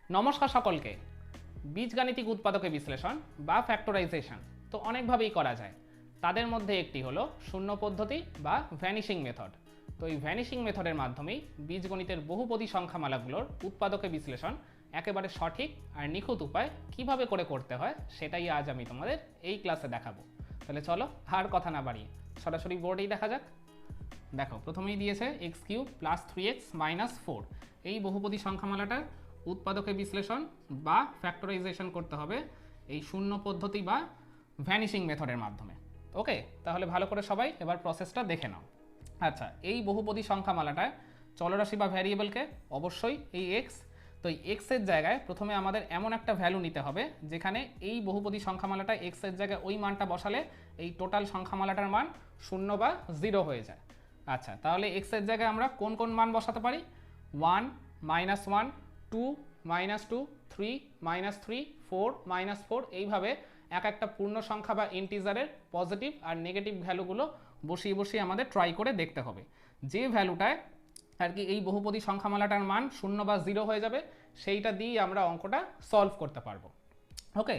নমস্কার সকলকে। বীজগাণিতিক উৎপাদকে বিশ্লেষণ বা ফ্যাক্টরাইজেশন তো অনেকভাবেই করা যায়। তাদের মধ্যে একটি হলো শূন্য পদ্ধতি বা ভ্যানিশিং মেথড। তো এই ভ্যানিশিং মেথডের মাধ্যমেই বীজগণিতের বহুপদী সংখ্যামালাগুলোর উৎপাদকে বিশ্লেষণ একেবারে সঠিক আর নিখুঁত উপায় কিভাবে করে করতে হয় সেটাই আজ আমি তোমাদের এই ক্লাসে দেখাবো। তাহলে চলো আর কথা না বাড়িয়ে সরাসরি বোর্ডেই দেখা যাক। দেখো প্রথমেই দিয়েছে x cube plus 3x minus 4। এই বহুপদী সংখ্যামালাটার উৎপাদকে বিশ্লেষণ বা ফ্যাক্টরাইজেশন করতে হবে এই শূন্য পদ্ধতি বা ভ্যানিশিং মেথডের মাধ্যমে। ওকে, তাহলে ভালো করে সবাই এবার প্রসেসটা দেখে নাও। আচ্ছা, এই বহুপদী সংখ্যামালাটায় চলরাশি বা ভ্যারিয়েবলকে অবশ্যই এই এক্স, তো এই এক্সের জায়গায় প্রথমে আমাদের এমন একটা ভ্যালু নিতে হবে যেখানে এই বহুপদী সংখ্যামালাটা এক্সের জায়গায় ওই মানটা বসালে এই টোটাল সংখ্যামালাটার মান শূন্য বা জিরো হয়ে যায়। আচ্ছা, তাহলে এক্সের জায়গায় আমরা কোন কোন মান বসাতে পারি? 1, -1, 2, -2, 3, -3, 4, -4, এইভাবে এক একটা পূর্ণ সংখ্যা বা ইন্টিজারের পজিটিভ আর নেগেটিভ ভ্যালুগুলো বসিয়ে বসিয়ে আমাদের ট্রাই করে দেখতে হবে। যে ভ্যালুটায় আর কি এই বহুপদী সংখ্যামালাটার মান শূন্য বা জিরো হয়ে যাবে সেইটা দিয়েই আমরা অঙ্কটা সলভ করতে পারবো। ওকে,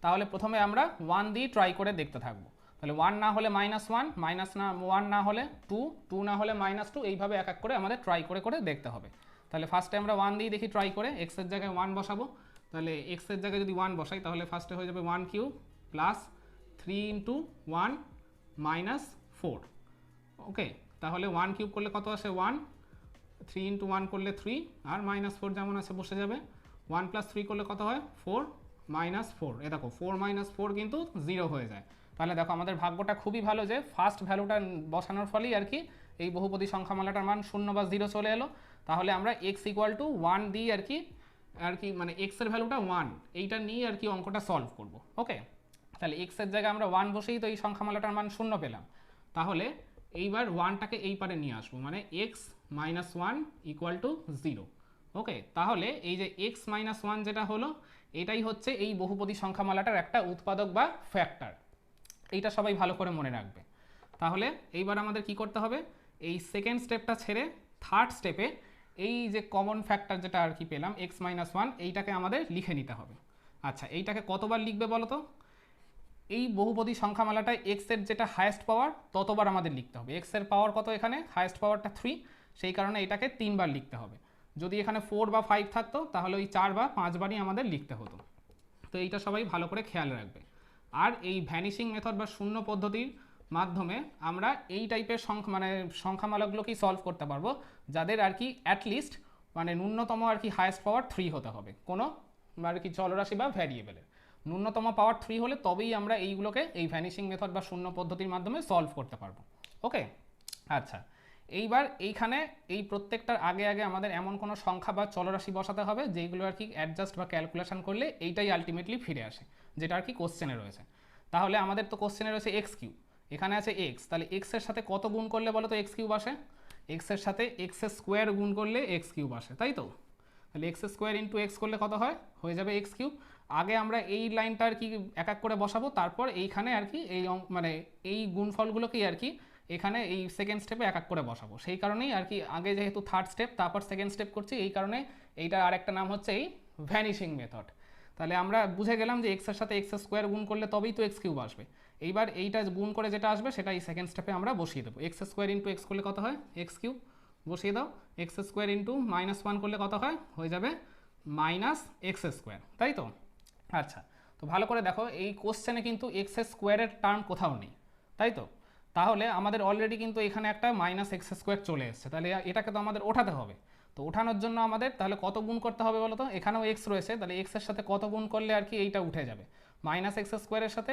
তাহলে প্রথমে আমরা 1 দিয়ে ট্রাই করে দেখতে থাকবো। তাহলে 1 না হলে -1, -1 না হলে 2, 2 না হলে -2, এইভাবে এক এক করে আমাদের ট্রাই করে করে দেখতে হবে। তাহলে ফার্স্টে আমরা 1 দিয়ে দেখি ট্রাই করে, এক্সের জায়গায় 1 বসাবো। তাহলে এক্সের জায়গায় যদি 1 বসাই তাহলে ফার্স্টে হয়ে যাবে 1 কিউব প্লাস 3 ইন্টু 1 মাইনাস 4। ওকে, তাহলে 1 কিউব করলে কত আসে 1, 3 ইন্টু 1 করলে 3, আর -4 যেমন আছে বসে যাবে। 1 প্লাস 3 করলে কত হয় 4, -4। এ দেখো 4 - 4 কিন্তু 0 হয়ে যায়। তাহলে দেখো আমাদের ভাগ্যটা খুবই ভালো যে ফার্স্ট ভ্যালুটা বসানোর ফলেই আর কি এই বহুপদী সংখ্যামালাটার মান শূন্য বা 0 চলে এলো। তাহলে আমরা x ইকুয়াল টু 1 দিই আর কি মানে x এর ভ্যালুটা 1 এইটা নিয়ে আর কি অঙ্কটা সলভ করব। ওকে, তাহলে x এর জায়গায় আমরা 1 বসেই তো এই সংখ্যামালাটার মান শূন্য পেলাম। তাহলে এইবার 1টাকে এই পারে নিয়ে আসবো, মানে x - 1 ইকুয়াল টু 0। ওকে, তাহলে এই যে x - 1 যেটা হলো এটাই হচ্ছে এই বহুপদী সংখ্যামালাটার একটা উৎপাদক বা ফ্যাক্টর। এইটা সবাই ভালো করে মনে রাখবে। তাহলে এইবার আমাদের কি করতে হবে, এই সেকেন্ড স্টেপটা ছেড়ে থার্ড স্টেপে এই যে কমন ফ্যাক্টর যেটা আর কি পেলাম x - 1 এইটাকে আমাদের লিখে নিতে হবে। আচ্ছা, এইটাকে কতবার লিখবে বলো তো? এই বহুপদী সংখ্যামালাটায় x এর যেটা হায়েস্ট পাওয়ার ততবার আমাদের লিখতে হবে। x এর পাওয়ার কত? এখানে হায়েস্ট পাওয়ারটা 3, সেই কারণে এটাকে 3 বার লিখতে হবে। যদি এখানে 4 বা 5 থাকতো তাহলে ওই 4 বা 5 বারই আমাদের লিখতে হতো। তো এইটা সবাই ভালো করে খেয়াল রাখবে। আর এই ভ্যানিশিং মেথড বা শূন্য পদ্ধতির মাধ্যমে আমরা এই টাইপের সংখ্যামালাগুলোকেই সলভ করতে পারবো যাদের আর কি অ্যাটলিস্ট মানে ন্যূনতম আর কি হায়েস্ট পাওয়ার 3 হতে হবে কোনো আর কি চলরাশি বা ভ্যারিয়েবলের। ন্যূনতম পাওয়ার 3 হলে তবেই আমরা এইগুলোকে এই ভ্যানিশিং মেথড বা শূন্য পদ্ধতির মাধ্যমে সলভ করতে পারবো। ওকে, আচ্ছা, এইবার এইখানে এই প্রত্যেকটার আগে আগে আমাদের এমন কোনো সংখ্যা বা চলরাশি বসাতে হবে যেইগুলো আর কি অ্যাডজাস্ট বা ক্যালকুলেশন করলে এইটাই আলটিমেটলি ফিরে আসে, যেটা আর কি কোশ্চেনে রয়েছে। তাহলে আমাদের তো কোশ্চেনে রয়েছে এক্স কিউব, এখানে আছে এক্স, তাহলে এক্সের সাথে কত গুণ করলে বলো তো এক্স কিউব আসে? এক্সের সাথে এক্সের স্কোয়ার গুণ করলে এক্স কিউব আসে, তাই তো? তাহলে এক্স স্কোয়ার ইন্টু এক্স করলে কত হয়? হয়ে যাবে এক্স কিউব। আগে আমরা এই লাইনটা আর কি এক এক করে বসাবো, তারপর এইখানে আর কি এই মানে এই গুণফলগুলোকেই আর কি এখানে এই সেকেন্ড স্টেপে এক এক করে বসাবো। সেই কারণেই আর কি আগে যেহেতু থার্ড স্টেপ তারপর সেকেন্ড স্টেপ করছি, এই কারণে এইটার আরেকটা নাম হচ্ছে এই ভ্যানিশিং মেথড। তাহলে আমরা বুঝে গেলাম যে এক্সের সাথে এক্স স্কোয়ার গুণ করলে তবেই তো এক্স কিউব আসবে। এইবার এইটা গুণ করে যেটা আসবে সেটা এই সেকেন্ড স্টেপে আমরা বসিয়ে দেবো। এক্স স্কোয়ার ইন্টু এক্স করলে কত হয়? X cube. বসিয়ে দাও। এক্স স্কোয়ার ইন্টু -1 করলে কত হয়? হয়ে যাবে -x স্কোয়ার, তাই তো? আচ্ছা, তো ভালো করে দেখো এই কোশ্চেনে কিন্তু এক্স স্কোয়ারের টার্ম কোথাও নেই, তাই তো? তাহলে আমাদের অলরেডি কিন্তু এখানে একটা -x স্কোয়ার চলে এসছে, তাহলে এটাকে তো আমাদের ওঠাতে হবে। তো ওঠানোর জন্য আমাদের তাহলে কত গুণ করতে হবে বলো তো? এখানেও এক্স রয়েছে, তাহলে এক্সের সাথে কত গুণ করলে আর কি এইটা উঠে যাবে? -x স্কোয়ারের সাথে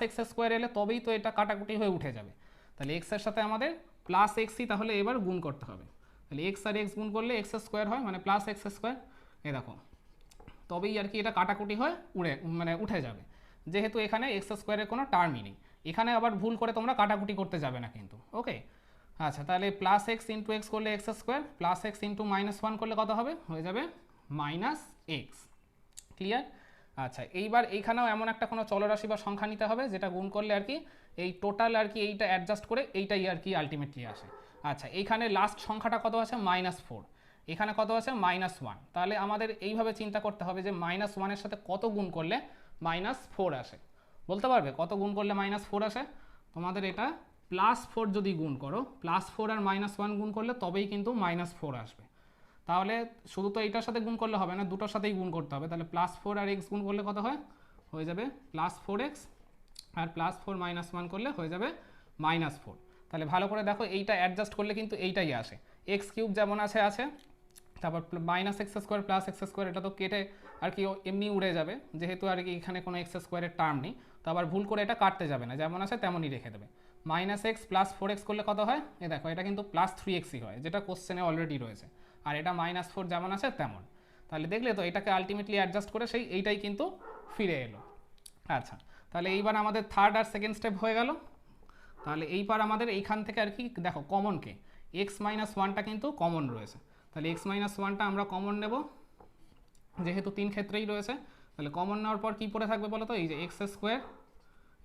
+x স্কোয়ার এলে তবেই তো এটা কাটাকুটি হয়ে উঠে যাবে। তাহলে এক্সের সাথে আমাদের +xই তাহলে এবার গুণ করতে হবে। তাহলে এক্স আর এক্স গুণ করলে এক্স স্কোয়ার হয়, মানে +x স্কোয়ার। এ দেখো, তবেই আর কি এটা কাটাকুটি হয়ে উঠে যাবে, যেহেতু এখানে এক্স স্কোয়ারের কোনো টার্মই নেই। এখানে আবার ভুল করে তোমরা কাটাকুটি করতে যাবে না কিন্তু। ওকে, আচ্ছা, তাহলে +x ইন্টু এক্স করলে এক্স স্কোয়ার, +x ইন্টু -1 করলে কত হবে? হয়ে যাবে -x। ক্লিয়ার? আচ্ছা, এইবার এইখানেও এমন একটা কোনো চলরাশি বা সংখ্যা নিতে হবে যেটা গুণ করলে আর কি এই টোটাল আর কি এইটা অ্যাডজাস্ট করে এইটাই আর কি আলটিমেটলি আসে। আচ্ছা, এইখানে লাস্ট সংখ্যাটা কত আছে? -4। এখানে কত আছে -1, তাহলে আমাদের এইভাবে চিন্তা করতে হবে যে -1 এর সাথে কত গুণ করলে -4 আসে, বলতে পারবে কত গুণ করলে -4 আসে? তোমাদের এটা +4 যদি গুণ করো, +4 আর -1 গুণ করলে তবেই কিন্তু -4 আসবে। তাহলে শুধু তো এইটার সাথে গুণ করলে হবে না, দুটোর সাথেই গুণ করতে হবে। তাহলে +4 আর x গুণ করলে কত হয়? হয়ে যাবে +4x, আর +4 -1 করলে হয়ে যাবে -4। তাহলে ভালো করে দেখো, এইটা অ্যাডজাস্ট করলে কিন্তু এইটাই আসে। x³ যেমন আছে আছে, তারপর -x² + x², এটা তো কেটে আর কি এমনি উড়ে যাবে, যেহেতু আর কি এখানে কোনো x² এর টার্ম নেই, তো আবার ভুল করে এটা কাটতে যাবে না, যেমন আছে তেমনই রেখে দেবে। -x + 4x করলে কত হয়? এ দেখো, এটা কিন্তু +3xই হয়, যেটা কোশ্চেনে অলরেডি রয়েছে, আর এটা -4 যেমন আছে তেমন। তাহলে দেখলে তো, এটাকে আলটিমেটলি অ্যাডজাস্ট করে সেই এইটাই কিন্তু ফিরে এলো। আচ্ছা, তাহলে এইবার আমাদের থার্ড আর সেকেন্ড স্টেপ হয়ে গেল। তাহলে এইবার আমাদের এইখান থেকে আর কি দেখো কমনকে x-1টা কিন্তু কমন রয়েছে, তাহলে x-1টা আমরা কমন নেব, যেহেতু 3 ক্ষেত্রেই রয়েছে। তাহলে কমন নেওয়ার পর কি পড়ে থাকবে বলো তো? এই যে x²,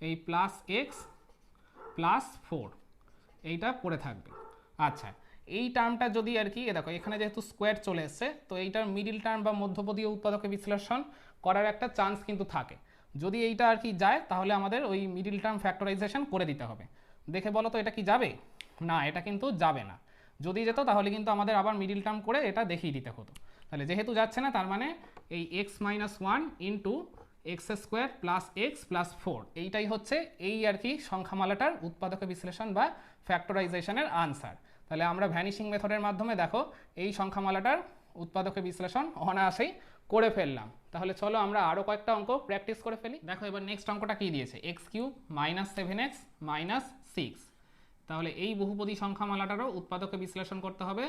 এই +x + 4, এইটা পড়ে থাকবে। আচ্ছা, এই টার্মটা যদি আর কি দেখো এখানে যেহেতু স্কোয়ার চলে এসছে, তো এইটার মিডিল টার্ম বা মধ্যপদীয় উৎপাদকে বিশ্লেষণ করার একটা চান্স কিন্তু থাকে। যদি এইটা আর কি যায়, তাহলে আমাদের ওই মিডিল টার্ম ফ্যাক্টরাইজেশন করে দিতে হবে। দেখে বলো তো, এটা কি যাবে? না, এটা কিন্তু যাবে না। যদি যেত তাহলে কিন্তু আমাদের আবার মিডিল টার্ম করে এটা দেখিয়ে দিতে হতো। তাহলে যেহেতু যাচ্ছে না, তার মানে এই x-1 ইন্টু x² + x + 4, এইটাই হচ্ছে এই আর কি সংখ্যামালাটার উৎপাদকে বিশ্লেষণ বা ফ্যাক্টরাইজেশনের আনসার। তাহলে আমরা ভ্যানিশিং মেথডের মাধ্যমে দেখো এই সংখ্যামালাটার উৎপাদকে বিশ্লেষণ অনায়াসেই করে ফেললাম। তাহলে চলো আমরা আরও কয়েকটা অঙ্ক প্র্যাকটিস করে ফেলি। দেখো এবার নেক্সট অঙ্কটা কী দিয়েছে? x³ - 7x - 6। তাহলে এই বহুপদী সংখ্যামালাটারও উৎপাদকে বিশ্লেষণ করতে হবে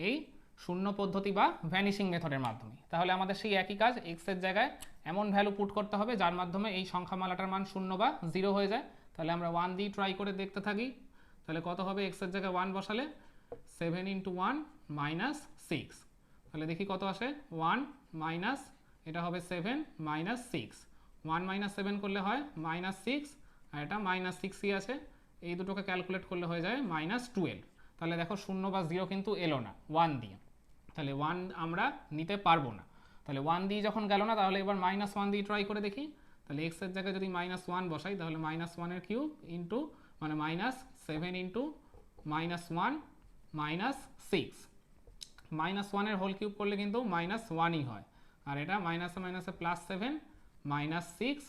এই শূন্য পদ্ধতি বা ভ্যানিশিং মেথডের মাধ্যমে। তাহলে আমাদের সেই একই কাজ, x এর জায়গায় এমন ভ্যালু পুট করতে হবে যার মাধ্যমে এই সংখ্যামালাটার মান 0 বা 0 হয়ে যায়। তাহলে আমরা 1 দিয়ে ট্রাই করে দেখতে থাকি। তাহলে কত হবে? x এর জায়গায় 1 বসালে 7 × 1 - 6। তাহলে দেখি কত আসে। 1 মাইনাস, এটা হবে 7 - 6। 1 - 7 করলে হয় -6, আর এটা -6ই আছে। এই দুটোকে ক্যালকুলেট করলে হয়ে যায় -12। তাহলে দেখো 0 বা 0 কিন্তু এলো না 1 দিয়ে, তাহলে 1 আমরা নিতে পারবো না। তাহলে 1 দিয়ে যখন গেল না, তাহলে এবার -1 দিয়ে ট্রাই করে দেখি। তাহলে x এর জায়গায় যদি -1 বসাই, তাহলে -1 এর কিউব ইন্টু মানে -7 ইন্টু -1 -6, -1 এর হোল কিউব করলে কিন্তু -1ই হয়, আর এটা মাইনাসে মাইনাসে +7 -6,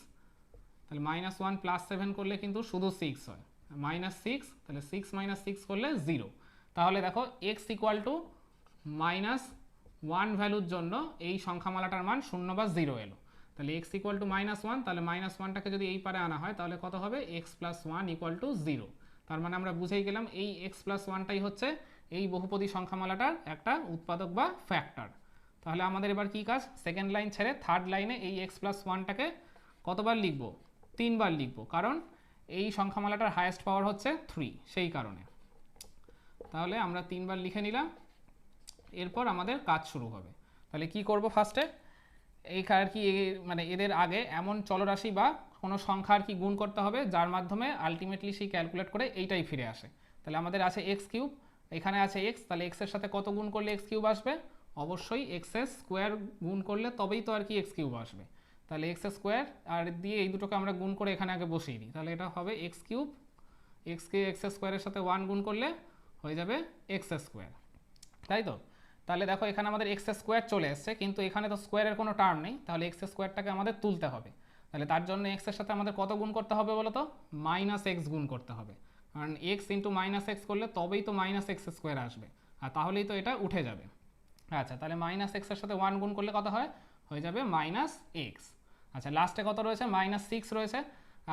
তাহলে -1 +7 করলে কিন্তু শুধু 6 হয়, -6, তাহলে 6 - 6 করলে 0। তাহলে দেখো x = -1 ভ্যালুর জন্য এই সংখ্যামালাটার মান 0 বা 0 এলো। তাহলে x = -1, তাহলে -1টাকে যদি এই পারে আনা হয়, তাহলে কত হবে? x + 1 = 0। তার মানে আমরা বুঝেই গেলাম এই x + 1টাই হচ্ছে এই বহুপদী সংখ্যামালাটার একটা উৎপাদক বা ফ্যাক্টর। তাহলে আমাদের এবার কি কাজ? সেকেন্ড লাইন ছেড়ে থার্ড লাইনে এই x + 1টাকে কতবার লিখব? 3 বার লিখব, কারণ এই সংখ্যামালাটার হায়েস্ট পাওয়ার হচ্ছে 3, সেই কারণে। তাহলে আমরা 3 বার লিখে নিলাম। এরপর আমাদের কাজ শুরু হবে। তাহলে কি করব? ফার্স্টে এই আর কি মানে এদের আগে এমন চলরাশি বা কোনো সংখ্যা আর কি গুণ করতে হবে যার মাধ্যমে আলটিমেটলি সেই ক্যালকুলেট করে এইটাই ফিরে আসে। তাহলে আমাদের আছে x³, এখানে আছে x, তাহলে x এর সাথে কত গুণ করলে x³ আসবে? অবশ্যই x² গুণ করলে তবেই তো আর কি x³ আসবে। তাহলে x² আর দিয়ে এই দুটোকে আমরা গুণ করে এখানে আগে বসিয়ে দিই। তাহলে এটা হবে x³, x-কে x² এর সাথে 1 গুণ করলে হয়ে যাবে x², তাই তো? তাহলে দেখো এখানে আমাদের x² চলে এসছে, কিন্তু এখানে তো স্কোয়ারের কোনো টার্ম নেই, তাহলে x²টাকে আমাদের তুলতে হবে। তাহলে তার জন্য x এর সাথে আমাদের কত গুণ করতে হবে বলো তো? -x গুণ করতে হবে, কারণ x × -x করলে তবেই তো -x² আসবে, আর তাহলেই তো এটা উঠে যাবে। আচ্ছা, তাহলে -x এর সাথে 1 গুণ করলে কত হয়? হয়ে যাবে -x। আচ্ছা, লাস্টে কত রয়েছে? -6 রয়েছে।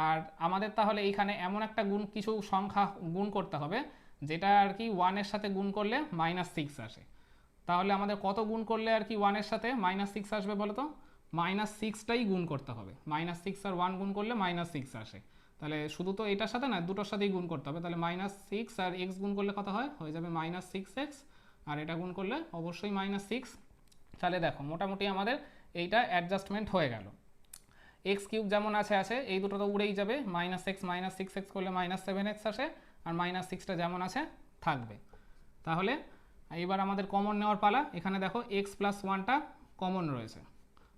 আর আমাদের তাহলে এইখানে এমন একটা গুণ কিছু সংখ্যা গুণ করতে হবে যেটা আর কি 1 এর সাথে গুণ করলে -6 আসে। তাহলে আমাদের কত গুণ করলে আর কি 1 এর সাথে -6 আসবে বলো তো? -6টাই গুণ করতে হবে। -6 আর 1 গুণ করলে -6 আসে। তাহলে শুধু তো এটার সাথে না, দুটোর সাথেই গুণ করতে হবে। তাহলে -6 আর x গুণ করলে কত হয়? হয়ে যাবে -6x, আর এটা গুণ করলে অবশ্যই -6। তাহলে দেখো মোটামুটি আমাদের এইটা অ্যাডজাস্টমেন্ট হয়ে গেল। x³ যেমন আছে আছে, এই দুটো তো উড়েই যাবে, -x -6x করলে -7x আসে, আর -6টা যেমন আছে থাকবে। তাহলে এবার আমাদের কমন নেওয়ার পালা। এখানে দেখো এক্স প্লাস ওয়ানটা কমন রয়েছে,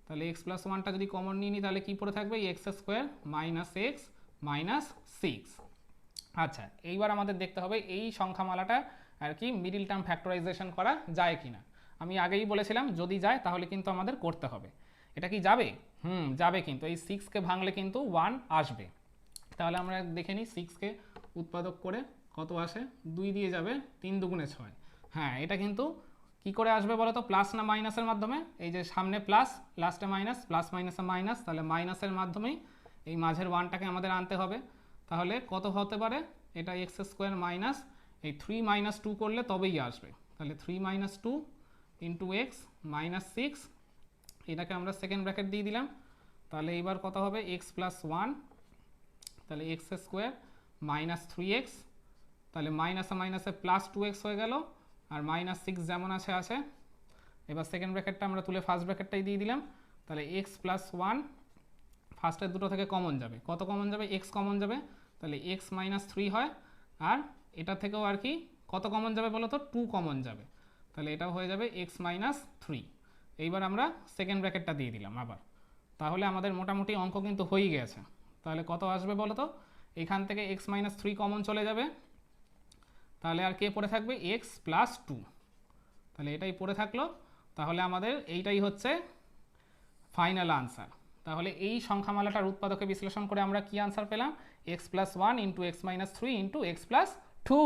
তাহলে এক্স প্লাস ওয়ানটা যদি কমন নিয়ে নিই তাহলে কী পড়ে থাকবে, x square minus x minus six. আচ্ছা, এইবার আমাদের দেখতে হবে এই সংখ্যামালাটা আর কি মিডিল টার্ম ফ্যাক্টরাইজেশন করা যায় কি না। আমি আগেই বলেছিলাম যদি যায় তাহলে কিন্তু আমাদের করতে হবে। এটা কি যাবে? যাবে, কিন্তু এই সিক্সকে ভাঙলে কিন্তু ওয়ান আসবে। তাহলে আমরা দেখে নিই সিক্সকে উৎপাদক করে কত আসে, 2 দিয়ে যাবে, 3 দুগুণে 6। হ্যাঁ, এটা কিন্তু কি করে আসবে বলো তো, প্লাস না মাইনাসের মাধ্যমে? এই যে সামনে প্লাস, লাস্টে মাইনাস, প্লাস মাইনাসে মাইনাস, তাহলে মাইনাসের মাধ্যমেই এই মাঝের ওয়ানটাকে আমাদের আনতে হবে। তাহলে কত হতে পারে এটা, এক্স স্কোয়ার মাইনাস এই 3 মাইনাস 2 করলে তবেই আসবে। তাহলে 3 মাইনাস 2 ইন্টু এক্স মাইনাস 6, এটাকে আমরা সেকেন্ড ব্র্যাকেট দিয়ে দিলাম। তাহলে এইবার কত হবে, এক্স প্লাস 1, তাহলে এক্স স্কোয়ার মাইনাস 3x, তাহলে মাইনাসে মাইনাসে প্লাস 2x হয়ে গেল, আর মাইনাস 6 যেমন আছে আছে। এবার সেকেন্ড ব্র্যাকেটটা আমরা তুলে ফার্স্ট ব্র্যাকেটটাই দিয়ে দিলাম। তাহলে এক্স প্লাস 1, ফার্স্টের দুটো থেকে কমন যাবে, কত কমন যাবে, এক্স কমন যাবে, তাহলে এক্স মাইনাস 3 হয়। আর এটা থেকেও আর কি কত কমন যাবে বলো তো, 2 কমন যাবে, তাহলে এটাও হয়ে যাবে এক্স মাইনাস 3। এইবার আমরা সেকেন্ড ব্র্যাকেটটা দিয়ে দিলাম আবার। তাহলে আমাদের মোটামুটি অঙ্ক কিন্তু হয়ে গেছে। তাহলে কত আসবে বলো তো, এখান থেকে এক্স মাইনাস 3 কমন চলে যাবে, তাহলে আর কে পড়ে থাকবে, এক্স প্লাস 2। তাহলে এটাই পড়ে থাকলো। তাহলে আমাদের এইটাই হচ্ছে ফাইনাল আনসার। তাহলে এই সংখ্যামালাটার উৎপাদকে বিশ্লেষণ করে আমরা কি আনসার পেলাম, x plus 1 into x minus 3 into x plus 2।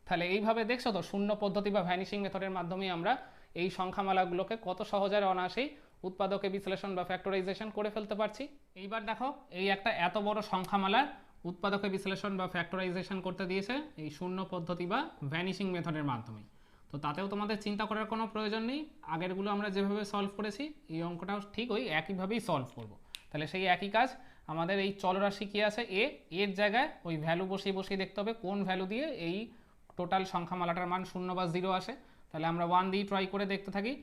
তাহলে এইভাবে দেখছো তো, শূন্য পদ্ধতি বা ভ্যানিশিং মেথডের মাধ্যমে আমরা এই সংখ্যামালাগুলোকে কত সহজে অনায়াসেই উৎপাদকে বিশ্লেষণ বা ফ্যাক্টরাইজেশন করে ফেলতে পারছি। এইবার দেখো, এই একটা এত বড় সংখ্যামালার উৎপাদকে বিশ্লেষণ বা ফ্যাক্টরাইজেশন করতে দিয়েছে এই শূন্য পদ্ধতি বা ভ্যানিশিং মেথডের মাধ্যমে। তো তাতেও তোমাদের চিন্তা করার কোনো প্রয়োজন নেই, আগেরগুলো আমরা যেভাবে সলভ করেছি এই অঙ্কটাও ঠিক ওই একইভাবেই সলভ করব। তাহলে সেই একই কাজ, আমাদের এই চলরাশি কী আছে এ, এর জায়গায় ওই ভ্যালু বসিয়ে বসিয়ে দেখতে হবে কোন ভ্যালু দিয়ে এই টোটাল সংখ্যামালাটার মান 0 বা 0 আসে। তাহলে আমরা 1 দিয়ে ট্রাই করে দেখতে থাকি।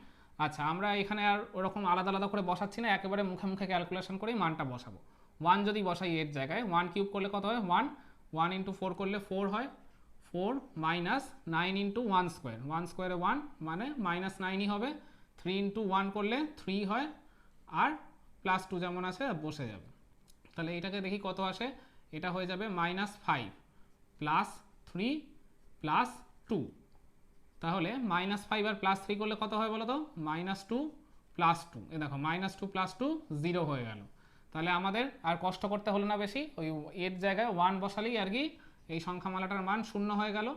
আচ্ছা, আমরা এখানে আর ওরকম আলাদা আলাদা করে বসাচ্ছি না, একেবারে মুখে মুখে ক্যালকুলেশন করেই মানটা বসাবো। 1 যদি বসাই এর জায়গায়, 1 কিউব করলে কত হয়, 1 ইন্টু 4 করলে 4 হয়, 4 মাইনাস 9 ইন্টু 1 স্কোয়ার, 1 স্কোয়ারে 1 মানে মাইনাস 9ই হবে, 3 ইন্টু 1 করলে 3 হয়, আর প্লাস 2 যেমন আছে বসে যাবে। তাহলে এটাকে দেখি কত আসে, এটা হয়ে যাবে মাইনাস 5 প্লাস 3 প্লাস 2। তাহলে মাইনাস 5 আর প্লাস 3 করলে কত হয় বলো তো, মাইনাস 2 প্লাস 2। এ দেখো মাইনাস 2 প্লাস 2 0 হয়ে গেল। তাহলে আমাদের আর কষ্ট করতে হলো না বেশি, ওই এর জায়গায় 1 বসালেই আর কি এই সংখ্যামালাটার মান 0 হয়ে গেল।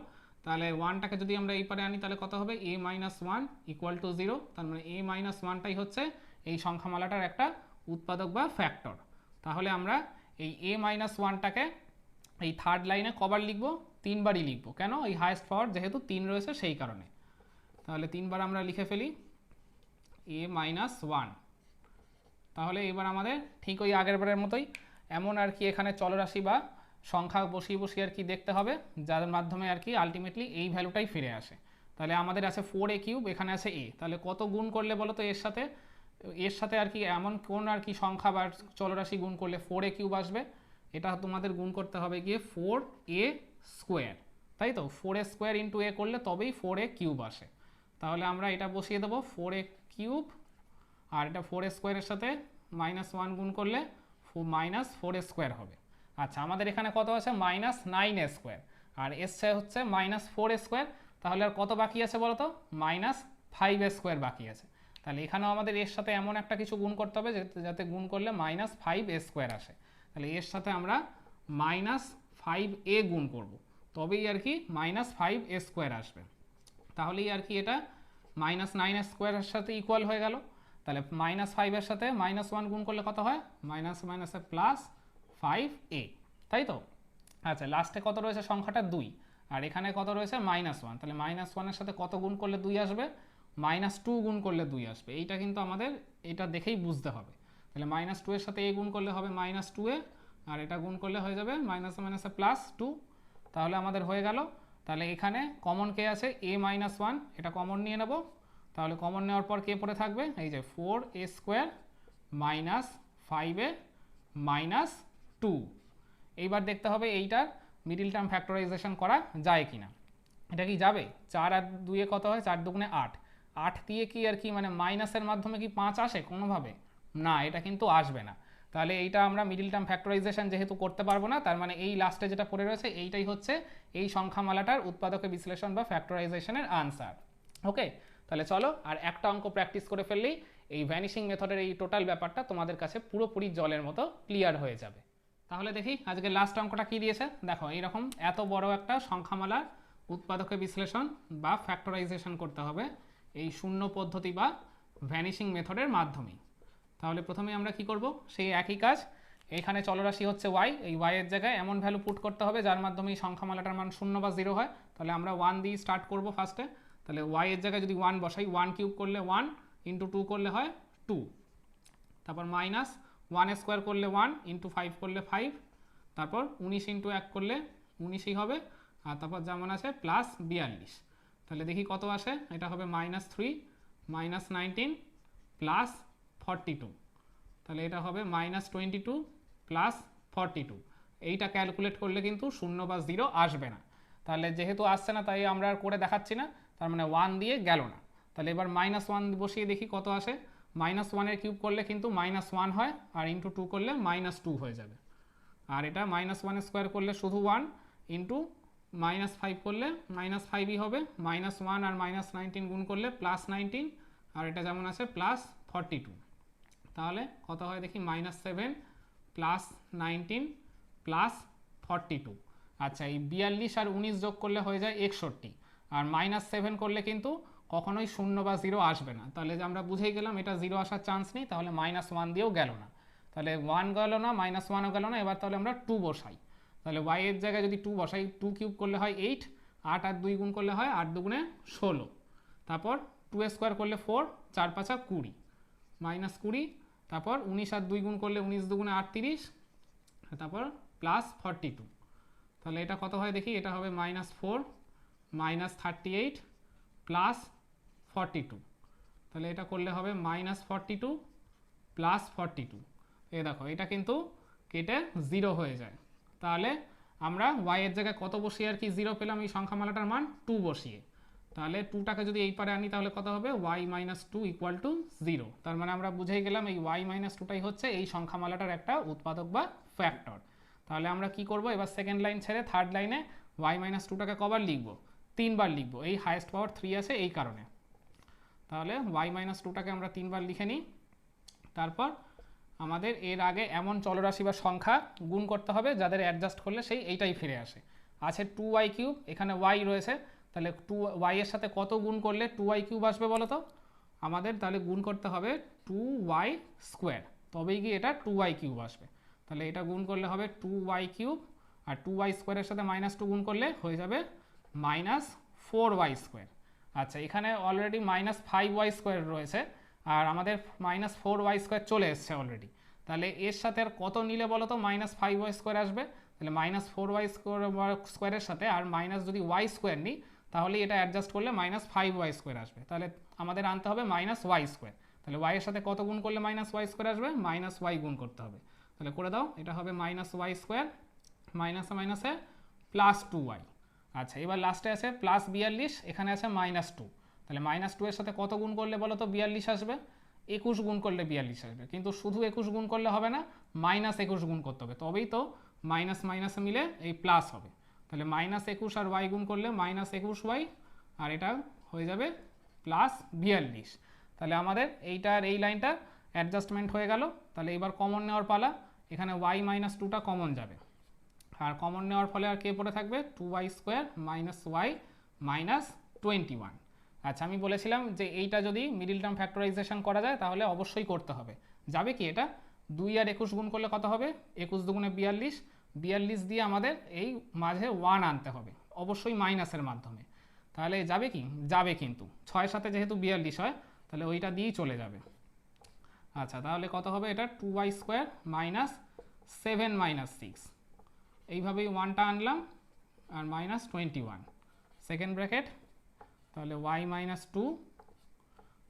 তাহলে 1টাকে যদি আমরা এই পারে আনি তাহলে কত হবে, a মাইনাস 1 ইকুয়াল টু 0। তার মানে a মাইনাস 1টাই হচ্ছে এই সংখ্যামালাটার একটা উৎপাদক বা ফ্যাক্টর। তাহলে আমরা এই a মাইনাস 1টাকে এই থার্ড লাইনে কবার লিখবো, 3 বারই লিখবো। কেন, এই হাইয়েস্ট পাওয়ার যেহেতু 3 রয়েছে সেই কারণে। তাহলে 3 বার আমরা লিখে ফেলি a মাইনাস 1। তাহলে এবার আমাদের ঠিক ওই আগের বারের মতোই এমন আর কি এখানে চলরাশি বা সংখ্যা বসিয়ে বসিয়ে আর কি দেখতে হবে, যার মাধ্যমে আর কি আলটিমেটলি এই ভ্যালুটাই ফিরে আসে। তাহলে আমাদের আছে 4a কিউব, এখানে আছে a, তাহলে কত গুণ করলে বলো তো এর সাথে আর কি এমন কোন আর কি সংখ্যা বা চলরাশি গুণ করলে 4a কিউব আসবে। এটা তোমাদের গুণ করতে হবে গিয়ে 4a স্কোয়ার, তাই তো, 4a স্কোয়ার ইন্টু a করলে তবেই 4a কিউব আসে। তাহলে আমরা এটা বসিয়ে দেবো 4a কিউব, আর এটা 4a স্কোয়ারের সাথে মাইনাস 1 গুণ করলে মাইনাস 4a স্কোয়ার হবে। আচ্ছা, আমাদের এখানে কত আছে, মাইনাস 9a স্কোয়ার, আর এসছে হচ্ছে মাইনাস 4a স্কোয়ার। তাহলে আর কত বাকি আছে বলো তো, মাইনাস 5a স্কোয়ার বাকি আছে। তাহলে এখানেও আমাদের এর সাথে এমন একটা কিছু গুণ করতে হবে যাতে গুণ করলে মাইনাস 5a স্কোয়ার আসে। তাহলে এর সাথে আমরা মাইনাস 5a গুণ করব, তবেই আর কি মাইনাস 5a স্কোয়ার আসবে। তাহলেই আর কি এটা মাইনাস 9a স্কোয়ারের সাথে ইকুয়াল হয়ে গেল। তাহলে মাইনাস 5-এর সাথে মাইনাস 1 গুণ করলে কত হয়, মাইনাস মাইনাসে প্লাস 5a, তাই তো। আচ্ছা, লাস্টে কত রয়েছে সংখ্যাটা 2, আর এখানে কত রয়েছে মাইনাস 1। তাহলে মাইনাস 1-এর সাথে কত গুণ করলে 2 আসবে, মাইনাস 2 গুণ করলে 2 আসবে। এইটা কিন্তু আমাদের এটা দেখেই বুঝতে হবে। তাহলে মাইনাস 2-এর সাথে a গুণ করলে হবে মাইনাস 2a, আর এটা গুণ করলে হয়ে যাবে মাইনাসে মাইনাসে প্লাস 2। তাহলে আমাদের হয়ে গেল। তাহলে এখানে কমন কে আছে, a মাইনাস 1, এটা কমন নিয়ে নেব। তাহলে কমন নেওয়ার পর কে পড়ে থাকবে, এই যে 4a square minus 5a minus 2। এইবার দেখতে হবে এইটার মিডিল টার্ম ফ্যাক্টরাইজেশন করা যায় কিনা। এটা কি যাবে? 4 আর 2 কত হয়? 4 দুগুণে 8, 8 দিয়ে কি আর কি মানে মাইনাসের মাধ্যমে কি 5 আসে কোনোভাবে? না, এটা কিন্তু আসবে না। তাহলে এইটা আমরা মিডিল টার্ম ফ্যাক্টরাইজেশন যেহেতু করতে পারবো না, তার মানে এই লাস্টে যেটা পড়ে রয়েছে এইটাই হচ্ছে এই সংখ্যামালাটার উৎপাদকে বিশ্লেষণ বা ফ্যাক্টরাইজেশনের আনসার। ওকে, তাহলে চলো আর একটা অঙ্ক প্র্যাকটিস করে ফেললেই এই ভ্যানিশিং মেথডের এই টোটাল ব্যাপারটা তোমাদের কাছে পুরোপুরি জলের মতো ক্লিয়ার হয়ে যাবে। তাহলে দেখি আজকে লাস্ট অঙ্কটা কি দিয়েছে। দেখো এইরকম এত বড় একটা সংখ্যামালার উৎপাদকে বিশ্লেষণ বা ফ্যাক্টরাইজেশন করতে হবে এই শূন্য পদ্ধতি বা ভ্যানিশিং মেথডের মাধ্যমে। তাহলে প্রথমে আমরা কি করব? সেই একই কাজ। এখানে চলরাশি হচ্ছে y, এই y এর জায়গায় এমন ভ্যালু পুট করতে হবে যার মাধ্যমে এই সংখ্যামালাটার মান 0 বা 0 হয়। তাহলে আমরা 1 দিয়ে স্টার্ট করব ফার্স্টে। তাহলে y এর জায়গায় যদি 1 বসাই, 1 কিউব করলে 1, ইন্টু 2 করলে হয় 2, তারপর মাইনাস 1 স্কোয়ার করলে 1, ইন্টু 5 করলে 5, তারপর 19 ইন্টু 1 করলে 19ই হবে, আর তারপর যেমন আছে প্লাস 42। তাহলে দেখি কত আসে। এটা হবে -3 -19 প্লাস 42। তাহলে এটা হবে -22 প্লাস 42। এইটা ক্যালকুলেট করলে কিন্তু 0 বা 0 আসবে না। তাহলে যেহেতু আসছে না তাই আমরা আর করে দেখাচ্ছি না, তার মানে 1 দিয়ে গেল না। তাহলে এবার -1 বসিয়ে দেখি কত আসে। -1 কিউব করলে কিন্তু -1 হয়, আর ইন্টু 2 করলে -2 হয়ে যাবে। আর এটা -1 স্কোয়ার করলে শুধু 1, ইন্টু -5 করলে -5ই হবে, -1 আর -19 গুণ করলে +19, আর এটা যেমন আছে +42। তাহলে কত হয় দেখি, -7 প্লাস 19 প্লাস 42। আচ্ছা, এই 42 আর 19 যোগ করলে হয়ে যায় 61, আর -7 করলে কিন্তু কখনোই 0 বা 0 আসবে না। তাহলে আমরা বুঝেই গেলাম এটা 0 আসার চান্স নেই, তাহলে -1 দিয়েও গেল না। তাহলে 1 গেল না, -1ও গেল না। এবার তাহলে আমরা 2 বসাই। তাহলে y এর জায়গায় যদি 2 বসাই, 2 কিউব করলে হয় 8, 8 আর 2 গুণ করলে হয় 8 দুগুণে 16, তারপর 2 স্কোয়ার করলে 4, 4 5 20, -20, তারপর 19 আর 2 গুণ করলে 19 দুগুণে 38, তারপর +42। তাহলে এটা কত হয় দেখি, এটা হবে -4 -38 প্লাস 42। তাহলে এটা করলে হবে -42 প্লাস 42। এই দেখো এটা কিন্তু কেটে 0 হয়ে যায়। তাহলে আমরা y এর জায়গায় কত বসিয়ে আর কি 0 পেলাম এই সংখ্যামালাটার মান 2 বসিয়ে। তাহলে 2টাকে যদি এই পারে আনি তাহলে কত হবে, y - 2 = 0। তার মানে আমরা বুঝেই গেলাম এই y - 2টাই হচ্ছে এই সংখ্যামালাটার একটা উৎপাদক বা ফ্যাক্টর। তাহলে আমরা কি করব, এবার সেকেন্ড লাইন ছেড়ে থার্ড লাইনে y - 2টাকে কবার লিখব? 3 বার লিখব। এই হাইয়েস্ট পাওয়ার 3 আছে এই কারণে। তাহলে y - 2টাকে আমরা 3 বার লিখে নিই। তারপর আমাদের এর আগে এমন চলরাশি বা সংখ্যা গুণ করতে হবে যাদের অ্যাডজাস্ট করলে সেই এইটাই ফিরে আসে। আছে 2y3, এখানে y রয়েছে, তাহলে 2y এর সাথে কত গুণ করলে 2y3 আসবে বলো তো? আমাদের তাহলে গুণ করতে হবে 2y², তবেই গিয়ে এটা 2y3 আসবে। তাহলে এটা গুণ করলে হবে 2y3, আর 2y² এর সাথে -2 গুণ করলে হয়ে যাবে -4y²। আচ্ছা, এখানে অলরেডি -5y² রয়েছে, আর আমাদের -4y² চলে এসছে অলরেডি। তাহলে এর সাথে আর কত নিলে বলো তো -5y² আসবে? তাহলে -4y² সাথে আর যদি y² নিই তাহলে এটা অ্যাডজাস্ট করলে -5y² আসবে। তাহলে আমাদের আনতে হবে -y²। তাহলে y এর সাথে কত গুণ করলে -y² আসবে? -y গুণ করতে হবে। তাহলে করে দাও, এটা হবে -y², মাইনাসে +2y। আচ্ছা, এবার লাস্টে আছে +42, এখানে আছে -2। তাহলে -2 এর সাথে কত গুণ করলে বলো তো 42 আসবে? 21 গুণ করলে 42 আসবে। কিন্তু শুধু 21 গুণ করলে হবে না, -21 গুণ করতে হবে, তবেই তো মাইনাস মাইনাসে মিলে এই প্লাস হবে। তাহলে -21 আর y গুণ করলে -21y, আর এটা হয়ে যাবে +42। তাহলে আমাদের এইটার এই লাইনটা অ্যাডজাস্টমেন্ট হয়ে গেল। তাহলে এবার কমন নেওয়ার পালা। এখানে y - 2টা কমন যাবে, আর কমন নেওয়ার ফলে আর কে পড়ে থাকবে, 2y² - y -21। আচ্ছা, আমি বলেছিলাম যে এইটা যদি মিডিল টার্ম ফ্যাক্টরাইজেশন করা যায় তাহলে অবশ্যই করতে হবে। যাবে কি, এটা 2 আর 21 গুণ করলে কত হবে? 21 দুগুণে 42, 42 দিয়ে আমাদের এই মাঝে 1 আনতে হবে, অবশ্যই মাইনাসের মাধ্যমে। তাহলে যাবে কি? যাবে, কিন্তু 6 সাথে যেহেতু 42 হয় তাহলে ওইটা দিয়েই চলে যাবে। আচ্ছা, তাহলে কত হবে এটা, 2y² -7 - 6। এইভাবেই 1টা আনলাম, আর -21 সেকেন্ড ব্র্যাকেট। তাহলে y - 2,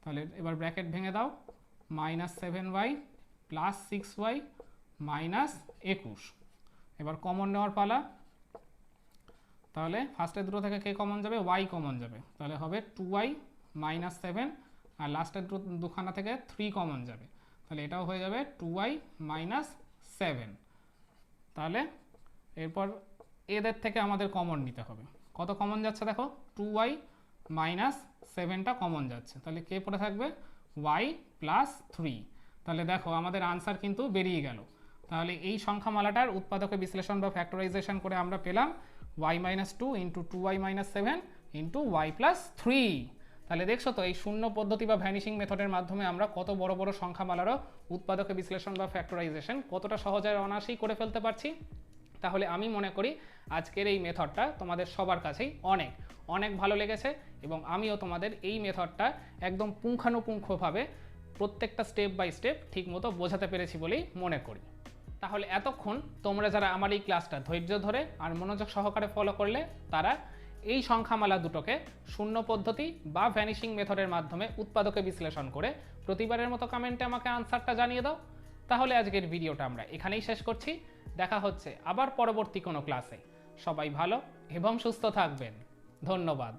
তাহলে এবার ব্র্যাকেট ভেঙে দাও, -7y +6y -21। এবার কমন নেওয়ার পালা। তাহলে ফার্স্টের দুটো থেকে কে কমন যাবে, ওয়াই কমন যাবে, তাহলে হবে 2y মাইনাস 7, আর লাস্টের দুখানা থেকে 3 কমন যাবে, তাহলে এটাও হয়ে যাবে 2y মাইনাস 7। তাহলে এরপর এদের থেকে আমাদের কমন নিতে হবে। কত কমন যাচ্ছে দেখো, 2y মাইনাস 7টা কমন যাচ্ছে, তাহলে কে পড়ে থাকবে, y প্লাস 3। তাহলে দেখো আমাদের আনসার কিন্তু বেরিয়ে গেল। তাহলে এই সংখ্যামালাটার উৎপাদকে বিশ্লেষণ বা ফ্যাক্টরাইজেশন করে আমরা পেলাম y minus 2 into 2y minus 7 into y plus 3। তাহলে দেখছো তো এই শূন্য পদ্ধতি বা ভ্যানিশিং মেথডের মাধ্যমে আমরা কত বড় বড় সংখ্যামালারও উৎপাদকে বিশ্লেষণ বা ফ্যাক্টরাইজেশন কতটা সহজে অনায়াসেই করে ফেলতে পারছি। তাহলে আমি মনে করি আজকের এই মেথডটা তোমাদের সবার কাছেই অনেক অনেক ভালো লেগেছে, এবং আমিও তোমাদের এই মেথডটা একদম পুঙ্খানুপুঙ্খভাবে প্রত্যেকটা স্টেপ বাই স্টেপ ঠিকমতো বোঝাতে পেরেছি বলেই মনে করি। তাহলে এতক্ষণ তোমরা যারা আমার এই ক্লাসটা ধৈর্য ধরে আর মনোযোগ সহকারে ফলো করলে, তারা এই সংখ্যামালা দুটোকে শূন্য পদ্ধতি বা ভ্যানিশিং মেথডের মাধ্যমে উৎপাদকে বিশ্লেষণ করে প্রতিবারের মতো কমেন্টে আমাকে আনসারটা জানিয়ে দাও। তাহলে আজকের ভিডিওটা আমরা এখানেই শেষ করছি। দেখা হচ্ছে আবার পরবর্তী কোনো ক্লাসে। সবাই ভালো এবং সুস্থ থাকবেন। ধন্যবাদ।